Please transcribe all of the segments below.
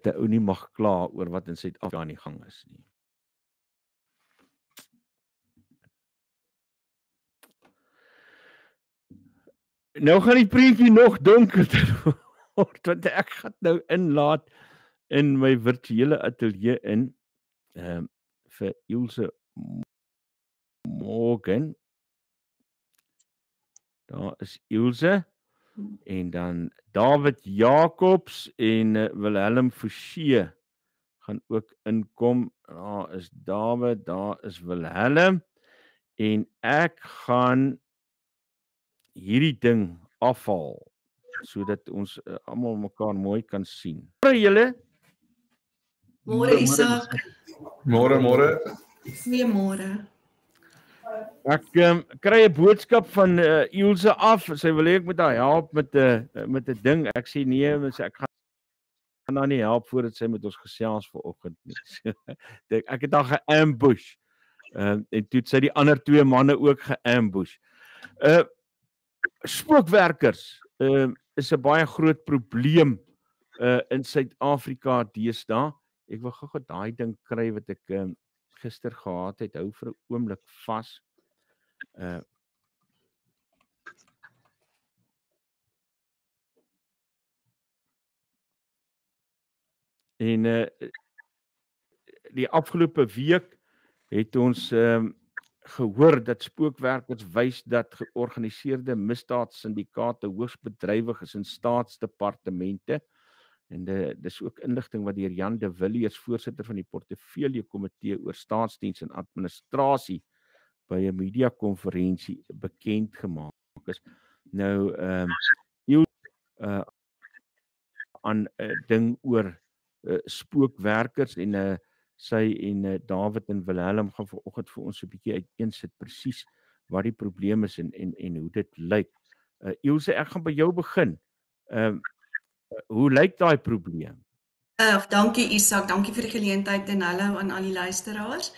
dat 'n ou nie mag kla oor wat in Suid-Afrika aan die gang is nie. Nou gaan die prentjie nog donkerder word, want ek gaan nou inlaat in my virtuele ateljee in vir Ilse Morgan. Daar is Ilse en dan David Jacobs en Wilhelm Forsie gaan ook inkom. Daar is David, daar is Wilhelm en ek gaan hierdie ding afhaal sodat ons almal mekaar mooi kan sien. Môre julle. Môre Isak. Môre. Goeiemôre. Ek kry 'n boodskap van Ilse af. Sy wil hê ek moet haar help met 'n ding. Ek sê nee, ek gaan haar nie help voordat sy met ons gesels vanoggend nie. Ek het haar geambush. En toe het sy die ander twee manne ook geambush. Spookwerkers is 'n baie groot probleem in Suid-Afrika deesdae. Ek wil gou daai ding kry wat ek gister gehad het. Hou vir 'n oomblik vas. En die afgelope week het ons gehoor dat spookwerkers wys dat georganiseerde misdaadsyndikaate hoogs bedrywig is in staatsdepartemente. En dis ook inligting wat deur Jan de Villiers, voorsitter van die portefeulje komitee oor staatsdiens en administrasie by 'n media konferensie bekend gemaak is. Nou aan 'n ding oor spookwerkers en sy en David en Wilhelm gaan vanoggend vir ons 'n bietjie uiteensit presies wat die probleem is en hoe dit lyk. Ilse, ek gaan by jou begin. Hoe lyk daai probleem? Dankie Isak, dankie vir die geleentheid en hallo aan al die luisteraars.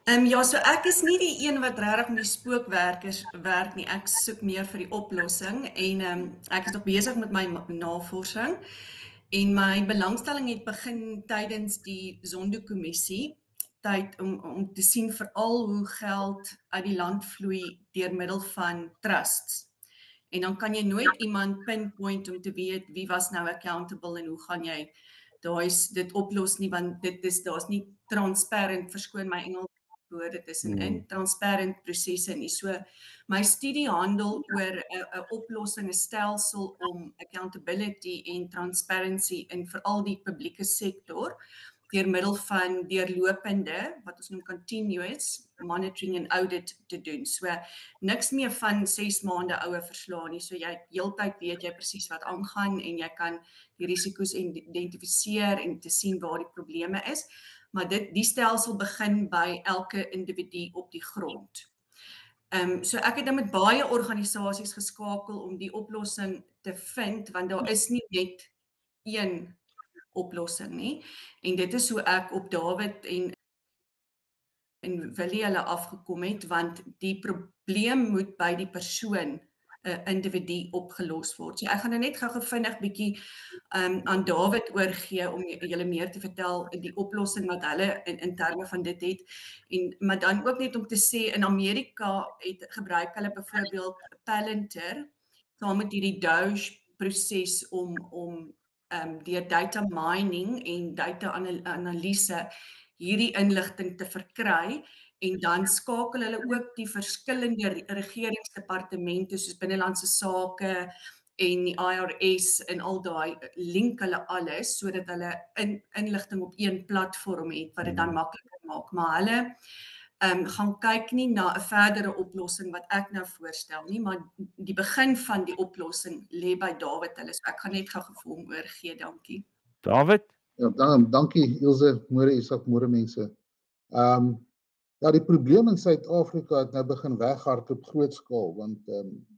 Ja, so ek is nie die een wat regtig met die spookwerkers werk nie. Ek soek meer vir die oplossing en ek is nog besig met my navorsing. En my belangstelling het begin tydens die Zondo-kommissie, tyd om te sien veral hoe geld uit die land vloei deur middel van trusts. En dan kan jy nooit iemand pinpoint om te weet wie was nou accountable en hoe gaan jy dit oplos nie, want daar's nie transparant, verskoon my Engels woorde tussenin, transparant prosesse nie. So my studie handel oor 'n oplossing, 'n stelsel om accountability en transparency in veral die publieke sektor deur middel van deurlopende, wat ons noem continuous monitoring en audit te doen. So niks meer van 6 maande oue verslae nie. So jy heeltyd weet jy presies wat aangaan en jy kan die risiko's identifiseer en te sien waar die probleme is. Maar die stelsel begin by elke individu op die grond. So ek het nou met baie organisasies geskakel om die oplossing te vind, want daar is nie net een oplossing nie. En dit is hoe ek op David en Willie hulle afgekom het, want die probleem moet by die persoon, 'n individu opgelos word. So ek gaan nou net gou vinnig bietjie aan David oorgee om julle meer te vertel die oplossing wat hulle in terme van dit het. Maar dan ook net om te sê, in Amerika gebruik hulle byvoorbeeld Palantir saam met hierdie Doge proses om deur data mining en data analise hierdie inligting te verkry en dan skakel hulle ook die verskillende regeringsdepartemente soos binnelandse sake en die IRS en al daai link hulle alles sodat hulle inligting op een platform het wat dit dan makliker maak. Maar hulle gaan kyk nie na 'n verdere oplossing wat ek nou voorstel nie, maar die begin van die oplossing lê by David hulle. So ek gaan net gou vir hom oorgee, dankie. David? Ja, dankie Ilse, môre Isak, môre mense. Ja, die probleem in Suid-Afrika het nou begin weghard op groot skaal, want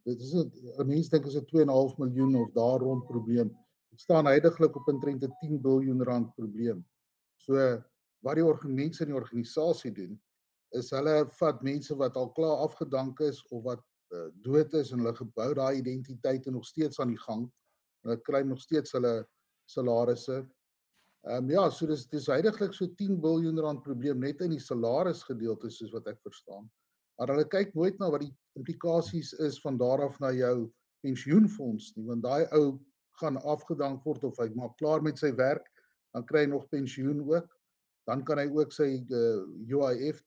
dit is 'n mens dink is 'n 2,5 miljoen of daar rond probleem. Dit staan heidaglik op omtrent 'n 10 biljoen rand probleem. So wat die mense in die organisasie doen, is hulle vat mense wat al klaar afgedank is of wat dood is en hulle gebou daai identiteite nog steeds aan die gang. Hulle kry nog steeds hulle salarisse. Ja, so dis heidaglik so 10 biljoen rand probleem net in die salarisgedeelte soos wat ek verstaan. Maar hulle kyk nooit na wat die implikasies is van daar af na jou pensioenfonds nie, want daai ou gaan afgedank word of hy maak klaar met sy werk, dan kry hy nog pensioen ook. Dan kan hy ook sy UIF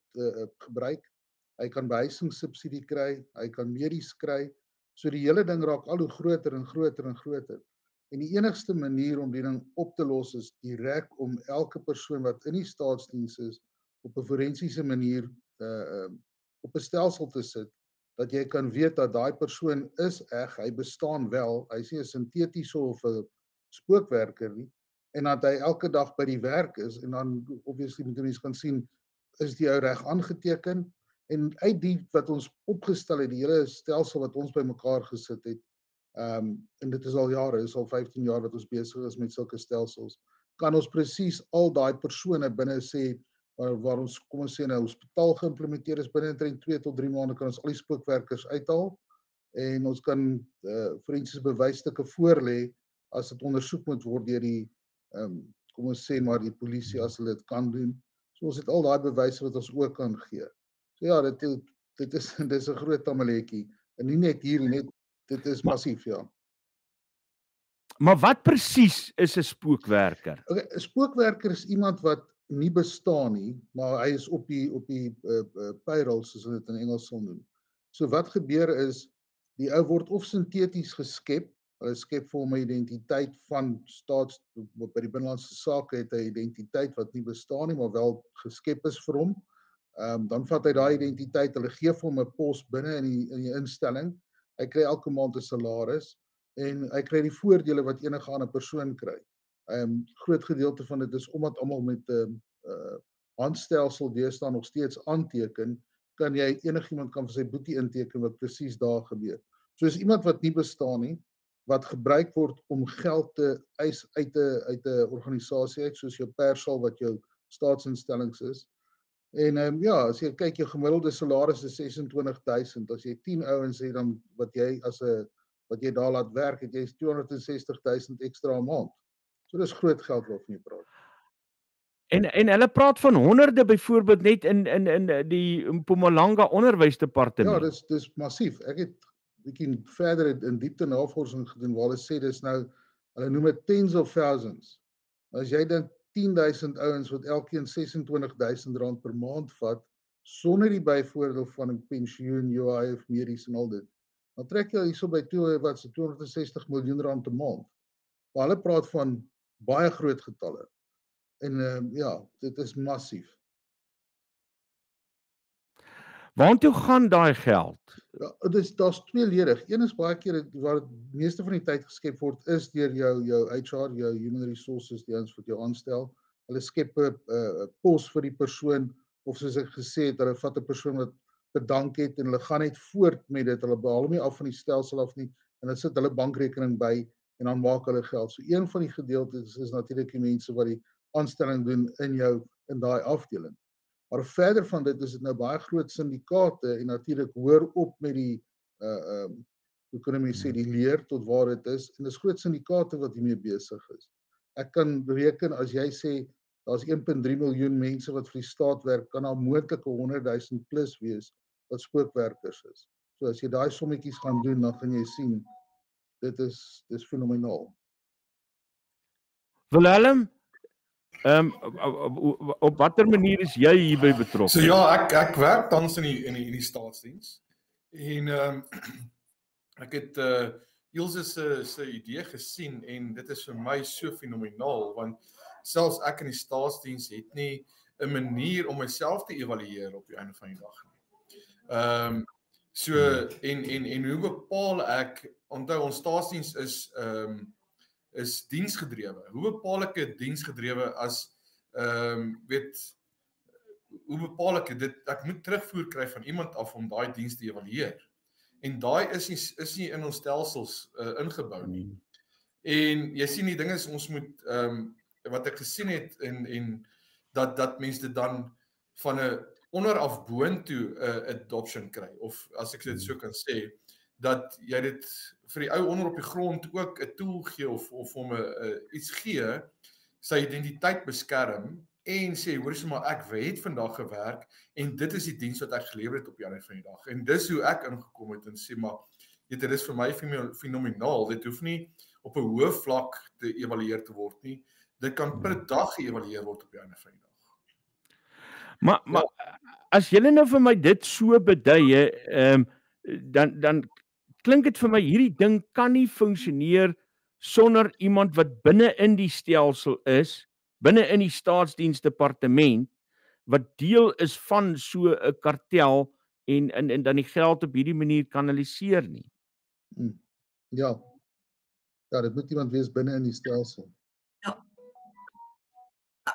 gebruik. Hy kan behuisingssubsidie kry, hy kan medies kry. So die hele ding raak al hoe groter en groter en groter. En die enigste manier om die ding op te los is direk om elke persoon wat in die staatsdiens is op 'n forensiese manier op 'n stelsel te sit dat jy kan weet dat daai persoon is eg, hy bestaan wel, hy's nie 'n sintetiese of 'n spookwerker nie, en dat hy elke dag by die werk is en dan obviously moet mense kan sien is die ou reg aangeteken en uit die wat ons opgestel het, die hele stelsel wat ons bymekaar gesit het. En dit is al jare, is al 15 jaar wat ons besig is met sulke stelsels. Kan ons presies al daai persone binne sê waar ons kom ons sê nou hospitaal geïmplementeer is binne 2 tot 3 maande kan ons al die spookwerkers uithaal en ons kan forensiese bewysstukke voorlê as dit ondersoek moet word deur die kom ons sê maar die polisie as hulle dit kan doen. So ons het al daai bewyse wat ons ook kan gee. So ja, dit is 'n groot tamaletjie en nie net hier net dit is massief, ja. Maar wat presies is 'n spookwerker? Okay, 'n spookwerker is iemand wat nie bestaan nie, maar hy is op die payroll soos hulle dit in Engels sal noem. So wat gebeur is die ou word of sinteties geskep. Hulle skep vir hom 'n identiteit van by die binnelandse sake het hy 'n identiteit wat nie bestaan nie, maar wel geskep is vir hom. Dan vat hy daai identiteit, hulle gee vir hom 'n pos binne in die instelling. Hy kry elke maand 'n salaris en hy kry die voordele wat enige ander persoon kry. Groot gedeelte van dit is omdat almal met 'n handstelsel deesdae nog steeds aanteken, kan jy enigiemand kan vir sy boetie inteken wat presies daar gebeur. So is iemand wat nie bestaan nie, wat gebruik word om geld te eis uit 'n organisasie uit, soos jou persal wat jou staatsinstellings is. En ja, as jy kyk jou gemiddelde salaris is 26,000. As jy 10 ouens het dan wat jy daar laat werk, het jy 260,000 ekstra 'n maand. So dis groot geld waarvan jy praat. En hulle praat van honderde byvoorbeeld net in die Mpumalanga onderwysdepartement. Ja, dis massief. Ek het bietjie verder in diepte navorsing gedoen waar hulle sê dis nou hulle noem dit tens of thousands. As jy dink 10,000 ouens wat elkeen 26,000 rand per maand vat sonder die byvoordeel van 'n pensioen, UIF, medies en al dit. Dan trek jy hierso by 260 miljoen rand 'n maand. Maar hulle praat van baie groot getalle. En ja, dit is massief. Waartoe gaan daai geld? Ja, daar's tweeledig. Een is baie keer waar die meeste van die tyd geskep word is deur jou HR, jou human resources, die ouens wat jou aanstel. Hulle skep 'n pos vir die persoon of soos ek gesê het, hulle vat 'n persoon wat bedank het en hulle gaan net voort met dit. Hulle behaal hom nie af van die stelsel af nie en hulle sit hulle bankrekening by en dan maak hulle geld. So een van die gedeeltes is natuurlik die mense wat die aanstelling doen in daai afdeling. Maar verder van dit is dit nou baie groot syndikaate en natuurlik hoor op met die hoe kan mense sê die leer tot waar dit is en dis groot syndikaate wat hiermee besig is. Ek kan bereken as jy sê daar's 1.3 miljoen mense wat vir die staat werk, kan daar moontlik 100,000 plus wees wat spookwerkers is. So as jy daai sommetjies gaan doen, dan gaan jy sien dis fenomenaal. Willem, op watter manier is jy hierby betrokke? So ja, ek werk tans in die staatsdiens en ek het Ilse se idee gesien en dit is vir my so fenomenaal want selfs ek in die staatsdiens het nie 'n manier om myself te evalueer op die einde van die dag nie. So en hoe bepaal ek, onthou ons staatsdiens is diensgedrewe. Hoe bepaal ek 'n diensgedrewe as hoe bepaal ek dit? Ek moet terugvoer kry van iemand af om daai diens te evalueer. En daai is nie in ons stelsels ingebou nie. En jy sien die ding is ons moet wat ek gesien het en dat mense dit dan van 'n onderaf boontoe adoption kry of as ek dit so kan sê dat jy dit vir die ou onder op die grond ook 'n tool gee of hom iets gee sy identiteit beskerm en sê, hoor eens maar, ek het vandag gewerk en dit is die diens wat ek gelewer het op die einde van die dag. En dis hoe ek ingekom het en sê, maar dit is vir my fenomenaal. Dit hoef nie op 'n hoë vlak te evalueer te word nie. Dit kan per dag geëvalueer word op die einde van die dag. Maar as julle nou vir my dit so beduie, dan klink dit vir my hierdie ding kan nie funksioneer sonder iemand wat binne in die stelsel is, binne in die staatsdiensdepartement wat deel is van so 'n kartel en dan die geld op hierdie manier kanaliseer nie. Ja. Ja, dit moet iemand wees binne in die stelsel. Ja.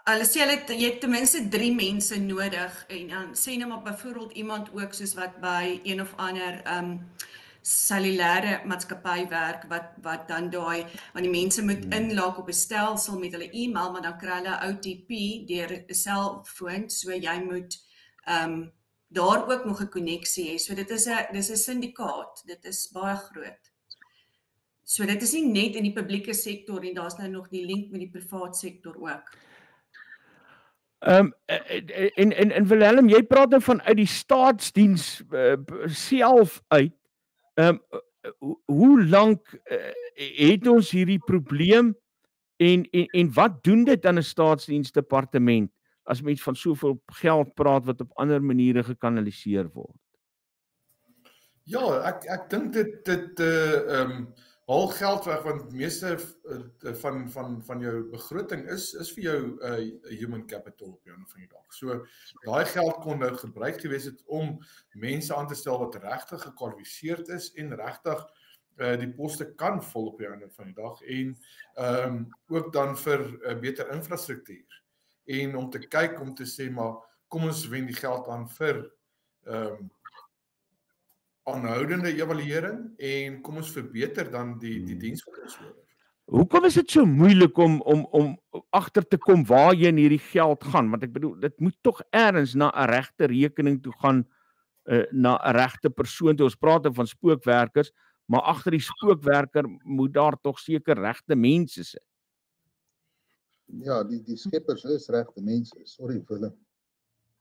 Hulle sê jy het ten minste 3 mense nodig en dan sê nou maar byvoorbeeld iemand ook soos wat by een of ander cellulaire maatskappy werk wat dan daai want die mense moet inlaag op 'n stelsel met hulle e-mail, maar dan kry hulle OTP deur 'n selfoon, so jy moet daar ook nog 'n koneksie hê. So dis 'n syndikaat. Dit is baie groot. So dit is nie net in die publieke sektor nie, daar's nou nog die link met die privaat sektor ook. En Wilhelm, jy praat nou van uit die staatsdiens self uit. Hoe lank het ons hierdie probleem en wat doen dit aan 'n staatsdiensdepartement as mens van soveel geld praat wat op ander maniere gekanaliseer word? Ja, ek dink dit haal geld weg want meeste van jou begroting is vir jou human capital op jou van die dag. So daai geld kon nou gebruik gewees het om mense aan te stel wat regtig gekwalifiseerd is en regtig die poste kan vul op jou van die dag en ook dan vir beter infrastruktuur en om te kyk om te sê maar kom ons wen die geld aan vir aanhoudende evaluering en kom ons verbeter dan die diens wat ons lewer. Hoekom is dit so moeilik om agter te kom waarheen hierdie geld gaan? Want ek bedoel, dit moet tog ergens na 'n regte rekening toe gaan, na 'n regte persoon toe. Ons praat van spookwerkers, maar agter die spookwerker moet daar tog seker regte mense sit. Ja, die skeppers is regte mense. Sorry vir hulle.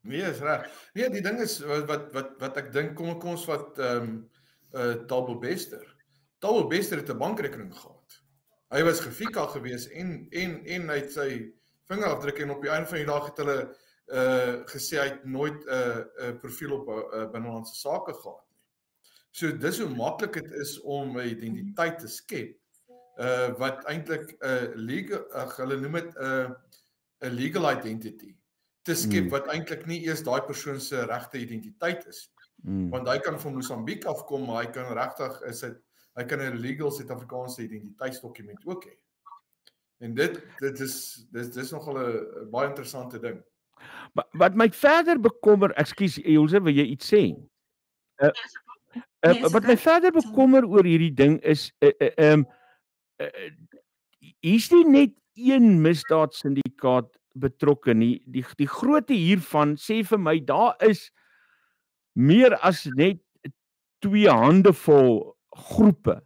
Nee, is reg. Nee, die ding is wat ek dink kom ons wat Thabo Bester. Thabo Bester het 'n bankrekening gehad. Hy was gefika gewees en hy het sy vingerafdruk en op die einde van die dag het hulle gesê hy het nooit 'n profiel op binnelandse sake gehad nie. So dis hoe maklik dit is om 'n identiteit te skep wat eintlik hulle noem dit 'n legal identity te skep wat eintlik nie eers daai persoon se regte identiteit is nie. Want hy kan van Mosambiek afkom, maar hy kan regtig hy kan 'n legal Suid-Afrikaanse identiteitsdokument ook hê. En dit is nogal 'n baie interessante ding. Wat my verder bekommer, ekskuus Ilse, wil jy iets sê? Wat my verder bekommer oor hierdie ding is hier's nie net een misdaadsyndikaat betrokke nie. Die grootte hiervan sê vir my daar is meer as net 2 handevol groepe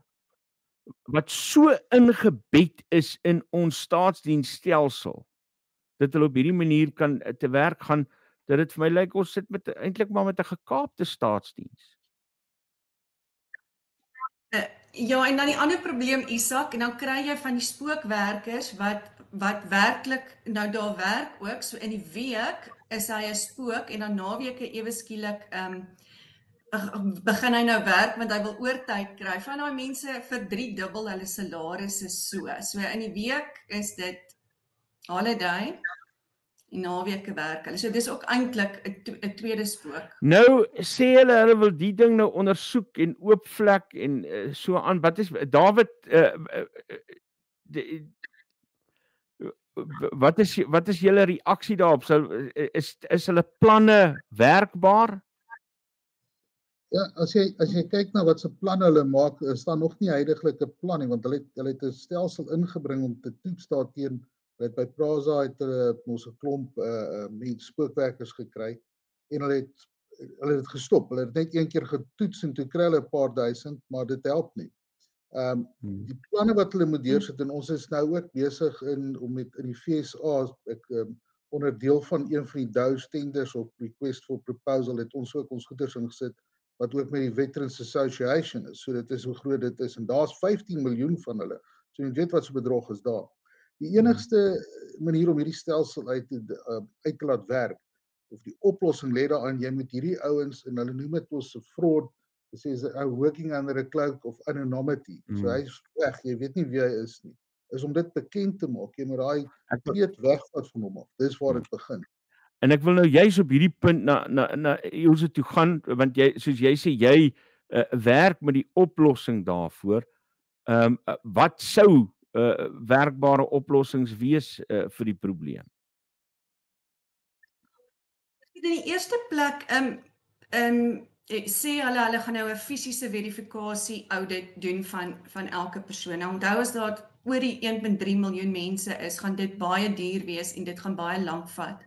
wat so ingebed is in ons staatsdiensstelsel dat hulle op hierdie manier kan te werk gaan, dat dit vir my lyk ons sit eintlik maar met 'n gekaapte staatsdiens. Ja, en dan die ander probleem, Isak, en dan kry jy van die spookwerkers wat werklik nou daar werk ook, so in die week is hy 'n spook en dan naweke ewe skielik begin hy nou werk want hy wil oortyd kry. Van daai mense vir 3-dubbel hulle salarisse so in die week is dit holiday en naweke werk hulle. So dis ook eintlik 'n tweede spook. Nou sê hulle wil die ding nou ondersoek en oopvlek en so aan. Wat is David wat is julle reaksie daarop? Is hulle planne werkbaar? Ja, as jy kyk na wat se planne hulle maak, is daar nog nie heidaglik 'n plan nie, want hulle het 'n stelsel ingebring om te toets daarteen. Hulle het by Prasa het ons 'n klomp spookwerkers gekry en hulle het gestop. Hulle het net een keer getoets en toe kry hulle 'n paar duisend, maar dit help nie. Die planne wat hulle moet deursit, en ons is nou ook besig om met in die FSA, onderdeel van een van die Dow tenders op request for proposal, het ons ook ons goeders ingesit, wat ook met die Veterans Association is. So dit is hoe groot dit is, en daar's 15 miljoen van hulle. So jy weet wat so bedrog is daar. Die enigste manier om hierdie stelsel uit te laat werk, of die oplossing lê daarin, jy moet hierdie ouens, en hulle noem dit ons fraud, sê is working under a cloak of anonymity. So hy is weg, jy weet nie wie hy is nie. Is om dit bekend te maak, jy moet daai kleed wegvat van hom af. Dis waar dit begin. En ek wil nou juist op hierdie punt na Ilse toe gaan, want jy, soos jy sê, jy werk met die oplossing daarvoor. Wat sou werkbare oplossings wees vir die probleem? In die eerste plek, sê hulle gaan nou 'n fisiese verifikasie audit doen van elke persoon. Nou onthou as daar oor die 1.3 miljoen mense is, gaan dit baie duur wees en dit gaan baie lank vat.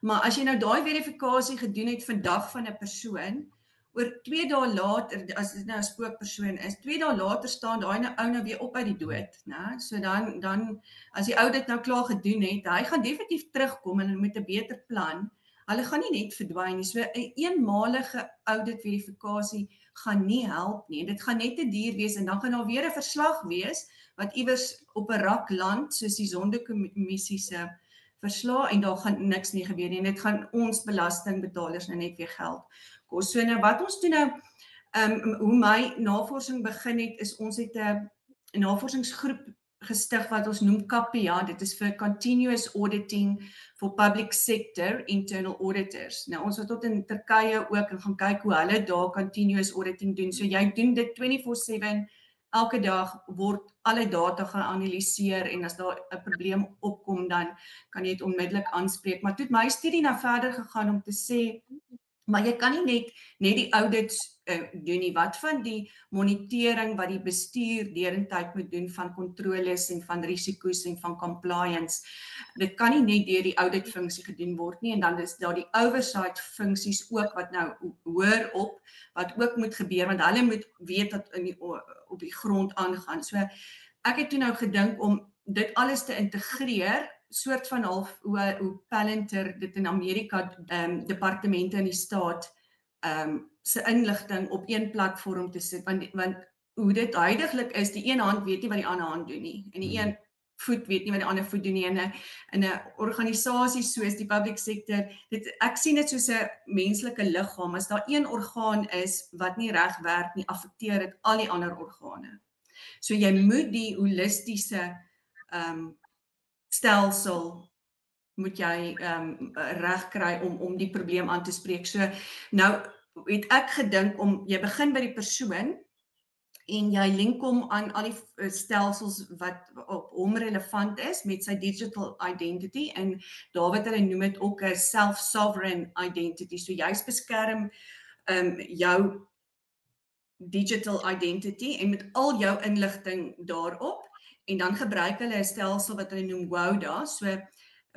Maar as jy nou daai verifikasie gedoen het vandag van 'n persoon, oor 2 dae later, as dit nou 'n spookpersoon is, 2 dae later staan daai ou nou weer op uit die dood, né? So dan as die ou dit nou klaar gedoen het, hy gaan definitief terugkom en met 'n beter plan. Hulle gaan nie net verdwyn nie. So 'n eenmalige audit verifikasie gaan nie help nie. Dit gaan net te duur wees en dan gaan daar weer 'n verslag wees wat iewers op 'n rak land, soos die Sonderkommissie se verslag, en daar gaan niks nie gebeur nie. En dit gaan ons belastingbetalers nou net weer geld kos. So nou wat ons doen nou, hoe my navorsing begin het, is ons het 'n navorsingsgroep gestig wat ons noem CAPIA. Dit is vir Continuous Auditing for Public Sector Internal Auditors. Nou ons het tot in Turkye ook en gaan kyk hoe hulle daar continuous auditing doen. So jy doen dit 24/7, elke dag word alle data geanalyseer en as daar 'n probleem opkom, dan kan jy dit onmiddellik aanspreek. Maar toe het my studie nou verder gegaan om te sê, maar jy kan nie net die audits doen nie. Wat van die monitering wat die bestuur derentyd moet doen van kontroles en van risiko's en van compliance? Dit kan nie net deur die auditfunksie gedoen word nie, en dan is daar die oversight funksies ook wat nou hoor op, wat ook moet gebeur, want hulle moet weet wat op die grond aangaan. So ek het toe nou gedink om dit alles te integreer, soort van half hoe Palantir dit in Amerika, departemente in die staat, se inligting op een platform te sit, want hoe dit huidiglik is, die een hand weet nie wat die ander hand doen nie, en die een voet weet nie wat die ander voet doen nie, in 'n organisasie soos die public sector, ek sien dit soos 'n menslike liggaam. As daar een orgaan is wat nie reg werk nie, affekteer dit al die ander organe. So jy moet die holistiese stelsel moet jy reg kry om die probleem aan te spreek. So nou het ek gedink om jy begin by die persoon en jy link hom aan al die stelsels wat op hom relevant is met sy digital identity, en daar wat hulle noem dit ook 'n self-sovereign identity. So jy's beskerm jou digital identity en met al jou inligting daarop, en dan gebruik hulle 'n stelsel wat hulle noem WODA, so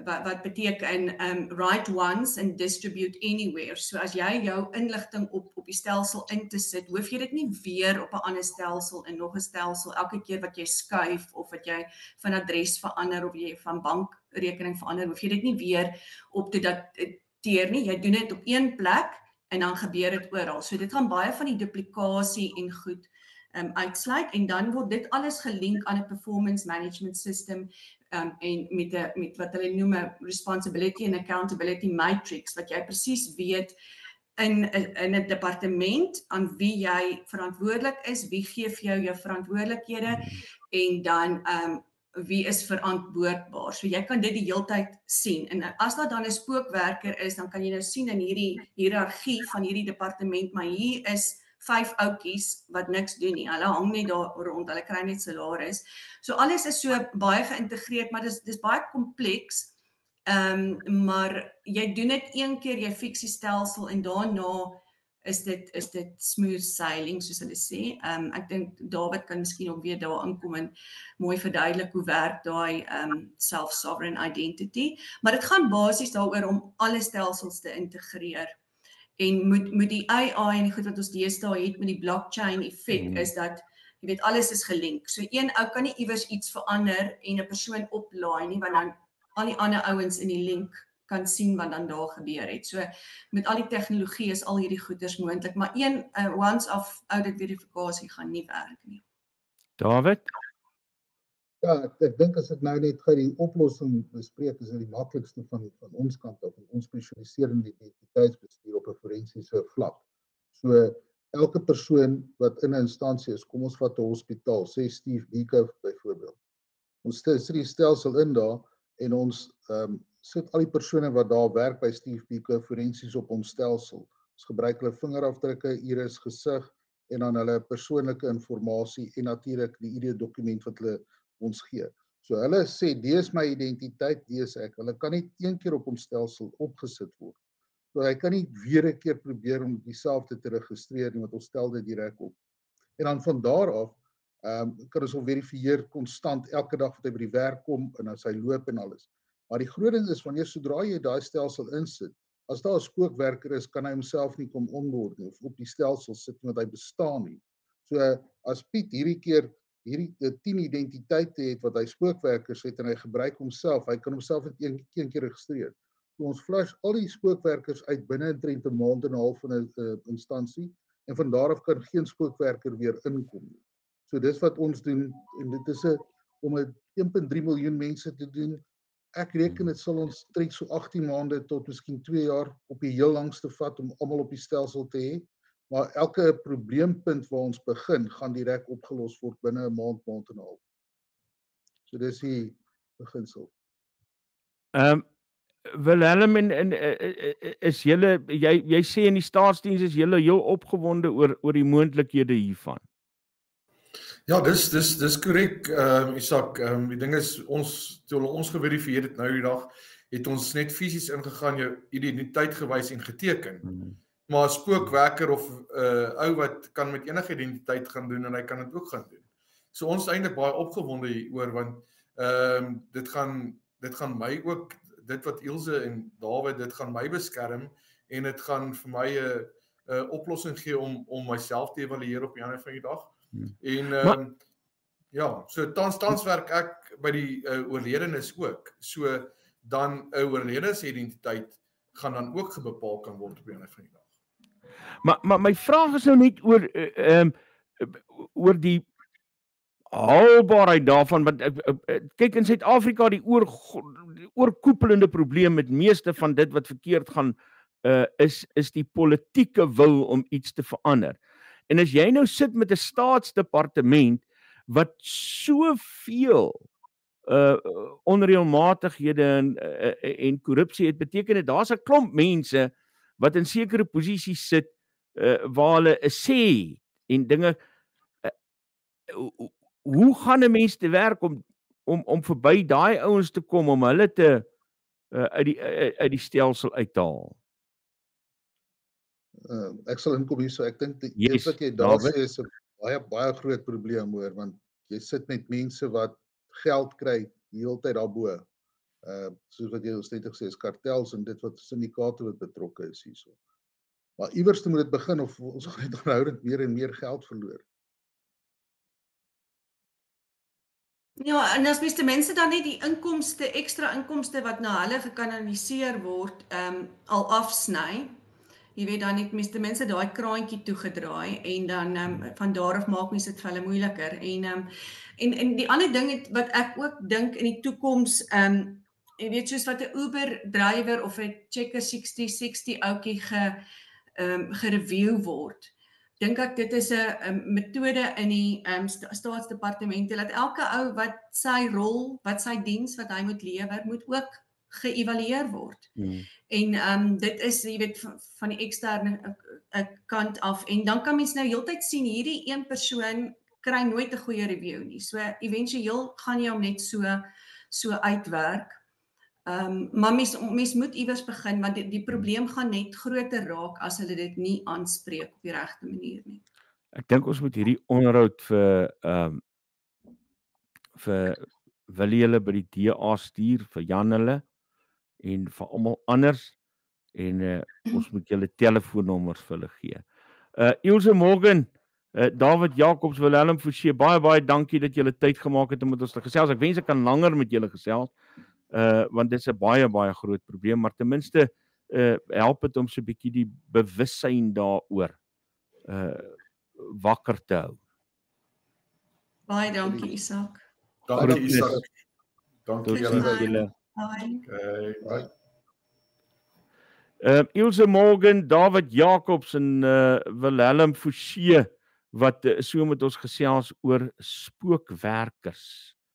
wat beteken write once and distribute anywhere. So as jy jou inligting op die stelsel in te sit, hoef jy dit nie weer op 'n ander stelsel en nog 'n stelsel elke keer wat jy skuif of wat jy van adres verander of jy van bankrekening verander, hoef jy dit nie weer op te dateer nie. Jy doen dit op een plek en dan gebeur dit oral. So dit gaan baie van die duplikasie en goed uitsluit, en dan word dit alles gelink aan 'n performance management system en met wat hulle noem 'n responsibility and accountability matrix, wat jy presies weet in 'n departement aan wie jy verantwoordelik is, wie gee vir jou verantwoordelikhede, en dan wie is verantwoordbaar. So jy kan dit die heeltyd sien, en as daar dan 'n spookwerker is, dan kan jy nou sien in hierdie hiërargie van hierdie departement, maar hier is 5 ouetjies wat niks doen nie. Hulle hang net daar rond, hulle kry net salaris. So alles is so baie geïntegreerd, maar dis baie kompleks. Maar jy doen dit een keer, jy fix die stelsel, en daarna is dit smooth sailing, soos hulle sê. Ek dink David kan miskien ook weer daar inkom en mooi verduidelik hoe werk daai self-sovereign identity. Maar dit gaan basies daaroor om alle stelsels te integreer. En moet die AI en die goed wat ons deesdae het met die blockchain effek, is dat jy weet alles is gelink. So een ou kan nie iewers iets verander en 'n persoon oplaai nie, want dan al die ander ouens in die link kan sien wat dan daar gebeur het. So met al die tegnologie is al hierdie goeders moontlik, maar een once-off audit verifikasie gaan nie werk nie. David? Ja, ek dink as ek nou net gou die oplossing bespreek, is dit die maklikste van ons kant af. Ons spesialiseer in identiteitsbestuur op 'n forensiese vlak. So elke persoon wat in 'n instansie is, kom ons vat 'n hospitaal, sê Steve Biko byvoorbeeld. Ons sit die stelsel in daar en ons sit al die persone wat daar werk by Steve Biko forensies op ons stelsel. Ons gebruik hulle vingerafdrukke, iris, gesig en dan hulle persoonlike inligting en natuurlik die ID-dokument wat hulle ons gee. So hulle sê, dis my identiteit, dis ek. Hulle kan nie een keer op ons stelsel opgesit word. So hy kan nie weer 'n keer probeer om dieselfde te registreer nie, want ons stel dit direk op. En dan van daar af kan ons hom verifieer konstant elke dag wat hy by die werk kom en as hy loop en alles. Maar die groot ding is wanneer sodra jy daai stelsel insit, as daar 'n spookwerker is, kan hy homself nie kom onboard nie of op die stelsel sit nie, want hy bestaan nie. So as Piet hierdie keer hierdie 10 identiteite het wat hy spookwerkers het en hy gebruik homself, hy kan homself net een keer registreer. So ons flush al die spookwerkers uit binne 'n maand en 'n half van 'n instansie en van daar af kan geen spookwerker weer inkom nie. So dis wat ons doen en dit is om 1.3 miljoen mense te doen. Ek reken dit sal ons trek so 18 maande tot miskien 2 jaar op die heel langste vat om almal op die stelsel te hê. Maar elke probleempunt waar ons begin, gaan direk opgelos word binne 'n maand en 'n half. So dis die beginsel. Wilhelm, en is julle, jy sê in die staatsdiens is julle heel opgewonde oor die moontlikhede hiervan. Ja, dis korrek, Isak. Die ding is toe ons geverifieer het nou die dag, het ons net fisies ingegaan, jou identiteit gewys en geteken. Maar 'n spookwerker of ou wat kan met enige identiteit gaan doen en hy kan dit ook gaan doen. So ons is eintlik baie opgewonde hieroor want dit gaan my ook, dit wat Ilse en David, dit gaan my beskerm en dit gaan vir my 'n oplossing gee om myself te evalueer op die einde van die dag. En ja, so tans werk ek by die oorledenes ook. So dan 'n oorledenes identiteit gaan dan ook bepaal kan word op die einde van die dag. Maar my vraag is nou net oor die haalbaarheid daarvan, want kyk in Suid-Afrika die oorkoepelende probleem met meeste van dit wat verkeerd gaan is die politieke wil om iets te verander. En as jy nou sit met 'n staatsdepartement wat soveel onreëlmatighede en korrupsie het, beteken dit daar's 'n klomp mense wat in sekere posisies sit waar hulle 'n sê en dinge. Hoe gaan 'n mens te werk om verby daai ouens te kom om hulle te uit die stelsel uit te haal? Ek sal inkom hier, so ek dink dit wat jy daar sê is 'n baie groot probleem hoor, want jy sit met mense wat geld kry die hele tyd daarbo. Soos wat jy ons net gesê is kartels en dit wat syndikaate wat betrokke is hierso. Maar iewers moet dit begin of ons gaan net aanhoudend meer en meer geld verloor. Ja, en as mense dan net die ekstra inkomste wat na hulle gekanaliseer word, al afsny, jy weet dan het mense daai kraantjie toegedraai en dan van daar af maak mense dit vir hulle moeiliker. En die ander ding wat ek ook dink in die toekoms, jy weet soos wat 'n Uber drywer of 'n Checker 6060 ouetjie gereview word. Dink ek dit is 'n metode in die staatsdepartemente dat elke ou wat sy rol, wat sy diens wat hy moet lewer, moet ook geëvalueer word. En dit is, jy weet, van die eksterne kant af. En dan kan mens nou heeltyd sien hierdie een persoon kry nooit 'n goeie review nie. So éventueel gaan jy hom net so uitwerk. Maar mens moet iewers begin, want die probleem gaan net groter raak as hulle dit nie aanspreek op die regte manier nie. Ek dink ons moet hierdie onderhoud vir Willie hulle by die DA stuur, vir Jan hulle en vir almal anders en ons moet julle telefoonnommers vir hulle gee. Ilse Morgan, David Jacobs, Willem Forsie, baie dankie dat julle tyd gemaak het om met ons te gesels. Ek wens ek kan langer met julle gesels, want dit is 'n baie groot probleem, maar ten minste help dit om so 'n bietjie die bewussyn daaroor wakker te hou. Baie dankie Isak. Dankie Isak. Dankie julle. Bye. Ilse Morgan, David Jacobs en Willem Forsie wat so met ons gesels oor spookwerkers.